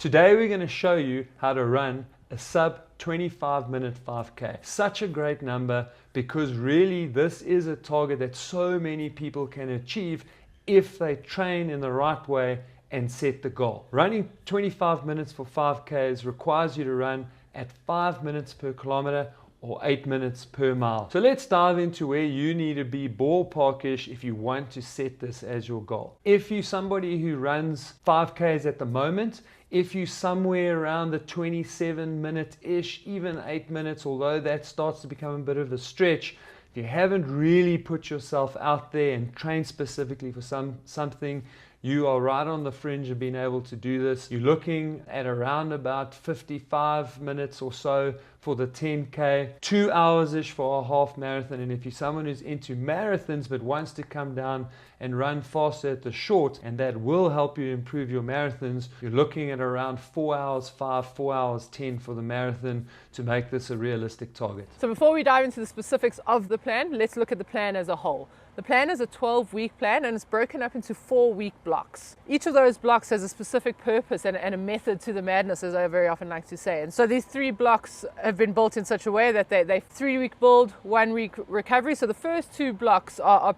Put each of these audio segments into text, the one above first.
Today we're going to show you how to run a sub 25-minute 5K. Such a great number, because really this is a target that so many people can achieve if they train in the right way and set the goal. Running 25 minutes for 5Ks requires you to run at 5 minutes per kilometer or 8 minutes per mile. So let's dive into where you need to be ballparkish if you want to set this as your goal. If you're somebody who runs 5Ks at the moment, if you're somewhere around the 27-minute-ish, even 8 minutes, although that starts to become a bit of a stretch, if you haven't really put yourself out there and trained specifically for something, you are right on the fringe of being able to do this. You're looking at around about 55 minutes or so for the 10K, 2 hours-ish for a half marathon. And if you're someone who's into marathons but wants to come down and run faster at the short, and that will help you improve your marathons, you're looking at around 4 hours 5, 4 hours 10 for the marathon to make this a realistic target. So before we dive into the specifics of the plan, let's look at the plan as a whole. The plan is a 12-week plan, and it's broken up into 4-week blocks. Each of those blocks has a specific purpose and a method to the madness, as I very often like to say. And so these 3 blocks have been built in such a way that they're 3-week build, 1-week recovery. So the first 2 blocks are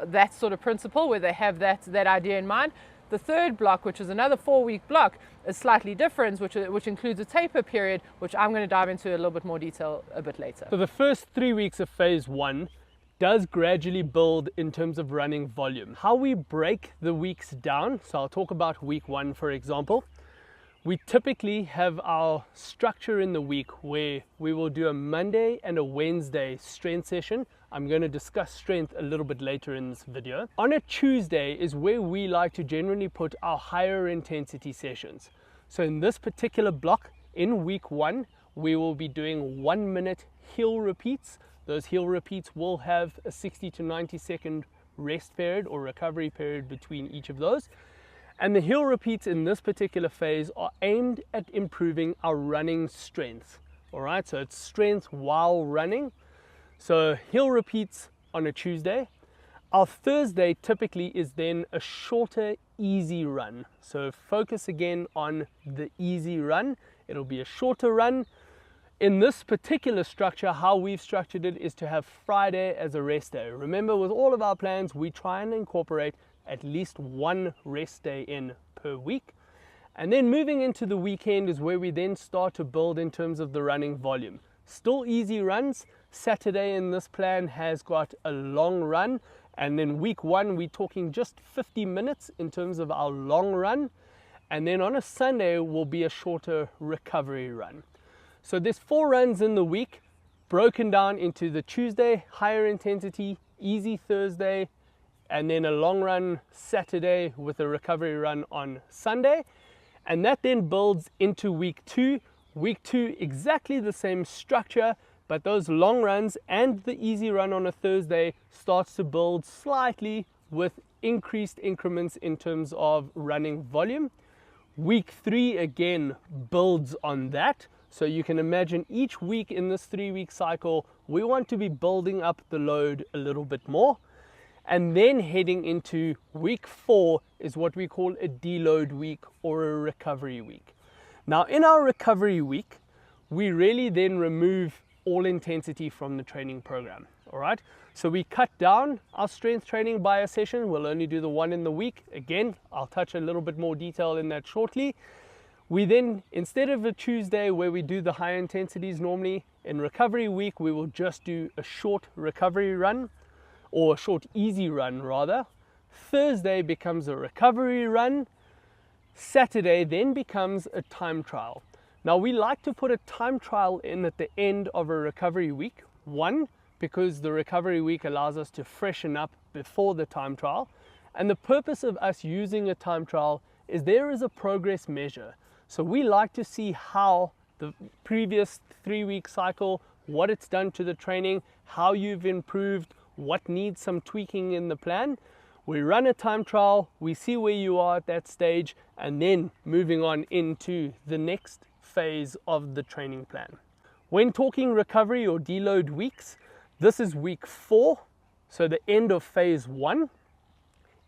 that sort of principle where they have that idea in mind. The third block, which is another 4-week block, is slightly different, which includes a taper period, which I'm going to dive into a little bit more detail a bit later. So the first 3 weeks of phase 1 does gradually build in terms of running volume. How we break the weeks down, so I'll talk about week 1 for example. We typically have our structure in the week where we will do a Monday and a Wednesday strength session. I'm going to discuss strength a little bit later in this video. On a Tuesday is where we like to generally put our higher intensity sessions. So in this particular block, in week 1, we will be doing 1-minute hill repeats. Those hill repeats will have a 60 to 90 second rest period or recovery period between each of those. And the hill repeats in this particular phase are aimed at improving our running strength. All right, so it's strength while running. So hill repeats on a Tuesday. Our Thursday typically is then a shorter, easy run. So focus again on the easy run. It'll be a shorter run. In this particular structure, how we've structured it is to have Friday as a rest day. Remember, with all of our plans, we try and incorporate at least 1 rest day in per week. And then moving into the weekend is where we then start to build in terms of the running volume. Still easy runs. Saturday in this plan has got a long run. And then week 1, we're talking just 50 minutes in terms of our long run. And then on a Sunday will be a shorter recovery run. So there's 4 runs in the week, broken down into the Tuesday, higher intensity, easy Thursday, and then a long run Saturday with a recovery run on Sunday. And that then builds into week 2. Week 2, exactly the same structure, but those long runs and the easy run on a Thursday starts to build slightly with increased increments in terms of running volume. Week 3 again builds on that. So you can imagine each week in this 3-week cycle, we want to be building up the load a little bit more. And then heading into week 4 is what we call a deload week or a recovery week. Now in our recovery week, we really then remove all intensity from the training program. All right. So we cut down our strength training by a session. We'll only do the 1 in the week. Again, I'll touch a little bit more detail in that shortly. We then, instead of a Tuesday where we do the high intensities normally, in recovery week, we will just do a short recovery run, or a short easy run rather. Thursday becomes a recovery run. Saturday then becomes a time trial. Now we like to put a time trial in at the end of a recovery week. 1, because the recovery week allows us to freshen up before the time trial. And the purpose of us using a time trial is there is a progress measure. So we like to see how the previous 3-week cycle, what it's done to the training, how you've improved, what needs some tweaking in the plan. We run a time trial, we see where you are at that stage, and then moving on into the next phase of the training plan. When talking recovery or deload weeks, this is week 4, so the end of phase 1.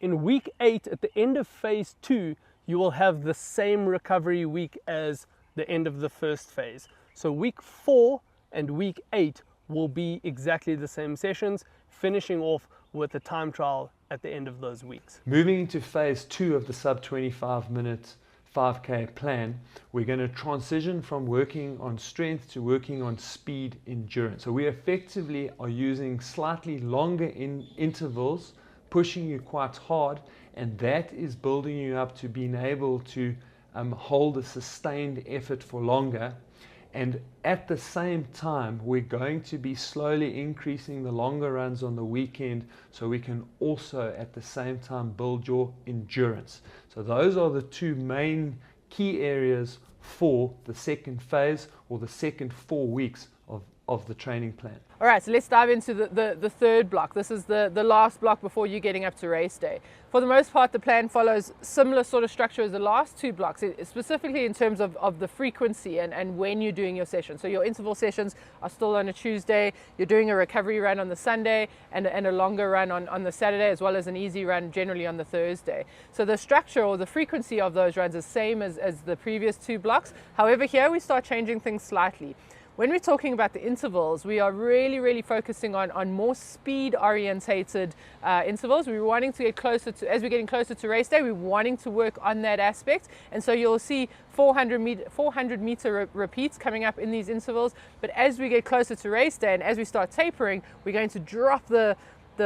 In week 8, at the end of phase 2, you will have the same recovery week as the end of the first phase. So week 4 and week 8 will be exactly the same sessions, finishing off with a time trial at the end of those weeks. Moving into phase 2 of the sub 25 minute 5K plan, we're going to transition from working on strength to working on speed endurance. So we effectively are using slightly longer intervals, pushing you quite hard, and that is building you up to being able to hold a sustained effort for longer. And at the same time, we're going to be slowly increasing the longer runs on the weekend, so we can also at the same time build your endurance. So those are the two main key areas for the second phase, or the second 4 weeks of the training plan. All right, so let's dive into the third block. This is the last block before you getting up to race day. For the most part, the plan follows similar sort of structure as the last 2 blocks, specifically in terms of the frequency and when you're doing your session. So your interval sessions are still on a Tuesday, you're doing a recovery run on the Sunday and a longer run on the Saturday, as well as an easy run generally on the Thursday. So the structure or the frequency of those runs is same as the previous 2 blocks. However, here we start changing things slightly. When we're talking about the intervals, we are really focusing on more speed orientated intervals. We're wanting to get closer to, as we're getting closer to race day, we're wanting to work on that aspect. And so you'll see 400 meter repeats coming up in these intervals. But as we get closer to race day and as we start tapering, we're going to drop the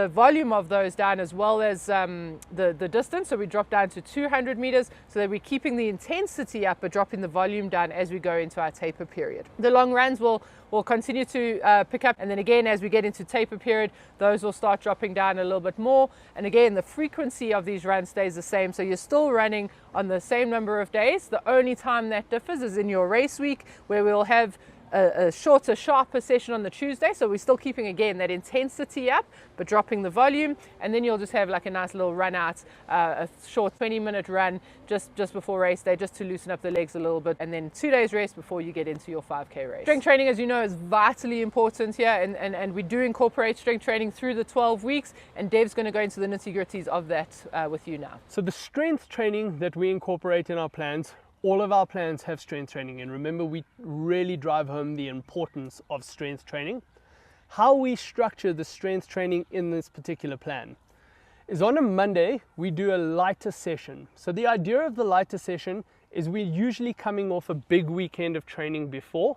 volume of those down, as well as the distance. So we drop down to 200 meters so that we're keeping the intensity up but dropping the volume down as we go into our taper period. The long runs will continue to pick up, and then again as we get into taper period, those will start dropping down a little bit more. And again, the frequency of these runs stays the same, so you're still running on the same number of days. The only time that differs is in your race week, where we'll have a shorter, sharper session on the Tuesday. So we're still keeping, again, that intensity up, but dropping the volume. And then you'll just have like a nice little run out, a short 20-minute run just before race day, just to loosen up the legs a little bit. And then 2 days rest before you get into your 5K race. Strength training, as you know, is vitally important here. And we do incorporate strength training through the 12 weeks. And Dev's going to go into the nitty-gritties of that with you now. So the strength training that we incorporate in our plans, all of our plans have strength training, and remember, we really drive home the importance of strength training. How we structure the strength training in this particular plan is on a Monday, we do a lighter session. So the idea of the lighter session is we're usually coming off a big weekend of training before.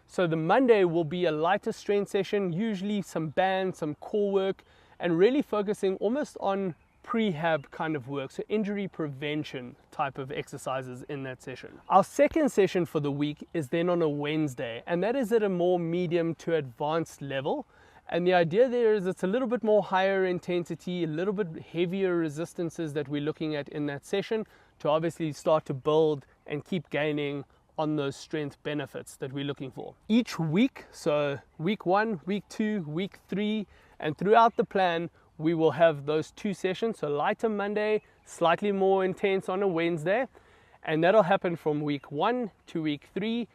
So the Monday will be a lighter strength session, usually some band, some core work, and really focusing almost on prehab kind of work, so injury prevention type of exercises in that session. Our second session for the week is then on a Wednesday, and that is at a more medium to advanced level. And the idea there is it's a little bit more higher intensity, a little bit heavier resistances that we're looking at in that session to obviously start to build and keep gaining on those strength benefits that we're looking for. Each week, so week 1, week 2, week 3, and throughout the plan, we will have those 2 sessions, so lighter Monday, slightly more intense on a Wednesday, and that'll happen from week 1 to week 3.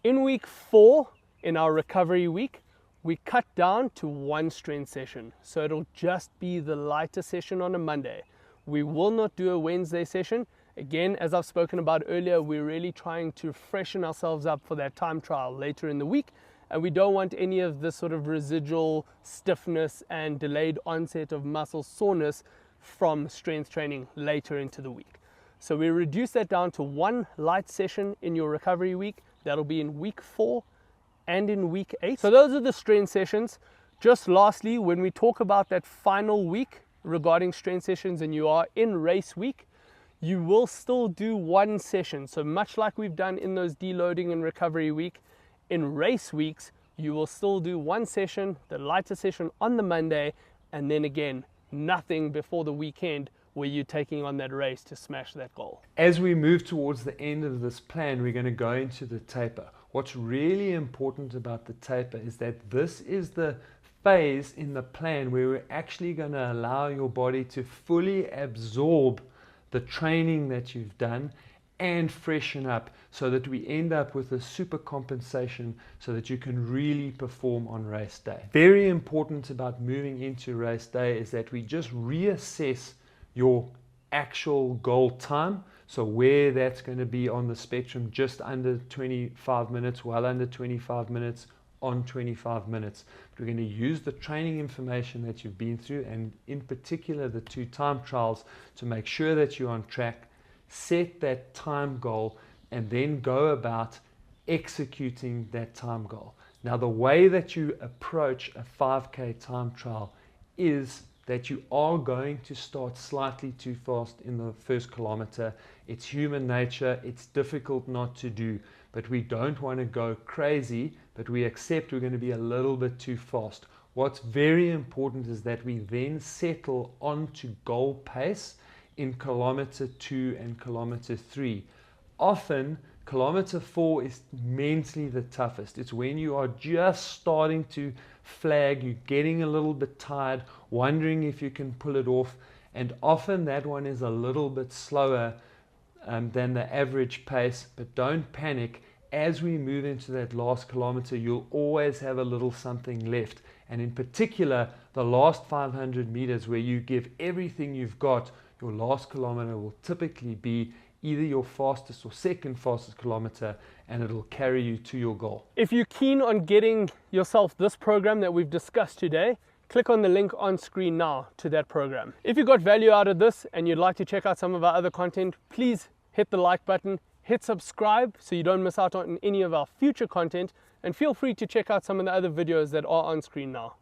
In week 4, in our recovery week, we cut down to 1 strength session, so it'll just be the lighter session on a Monday. We will not do a Wednesday session. Again, as I've spoken about earlier, we're really trying to freshen ourselves up for that time trial later in the week, and we don't want any of this sort of residual stiffness and delayed onset of muscle soreness from strength training later into the week. So we reduce that down to 1 light session in your recovery week. That'll be in week 4 and in week 8. So those are the strength sessions. Just lastly, when we talk about that final week regarding strength sessions and you are in race week, you will still do 1 session. So much like we've done in those deloading and recovery week, in race weeks, you will still do 1 session, the lighter session on the Monday, and then again, nothing before the weekend where you're taking on that race to smash that goal. As we move towards the end of this plan, we're going to go into the taper. What's really important about the taper is that this is the phase in the plan where we're actually going to allow your body to fully absorb the training that you've done and freshen up, so that we end up with a super compensation so that you can really perform on race day. Very important about moving into race day is that we just reassess your actual goal time. So where that's going to be on the spectrum, just under 25 minutes, well under 25 minutes, on 25 minutes. But we're going to use the training information that you've been through, and in particular the 2 time trials, to make sure that you're on track, set that time goal, and then go about executing that time goal. Now, the way that you approach a 5K time trial is that you are going to start slightly too fast in the first kilometer. It's human nature. It's difficult not to do, but we don't want to go crazy, but we accept we're going to be a little bit too fast. What's very important is that we then settle onto goal pace in kilometer 2 and kilometer 3. Often, kilometer 4 is mentally the toughest. It's when you are just starting to flag, you're getting a little bit tired, wondering if you can pull it off, and often that one is a little bit slower than the average pace. But don't panic. As we move into that last kilometer, you'll always have a little something left, and in particular the last 500 meters, where you give everything you've got, your last kilometer will typically be either your fastest or second fastest kilometer, and it'll carry you to your goal. If you're keen on getting yourself this program that we've discussed today, click on the link on screen now to that program. If you got value out of this and you'd like to check out some of our other content, please hit the like button, hit subscribe so you don't miss out on any of our future content, and feel free to check out some of the other videos that are on screen now.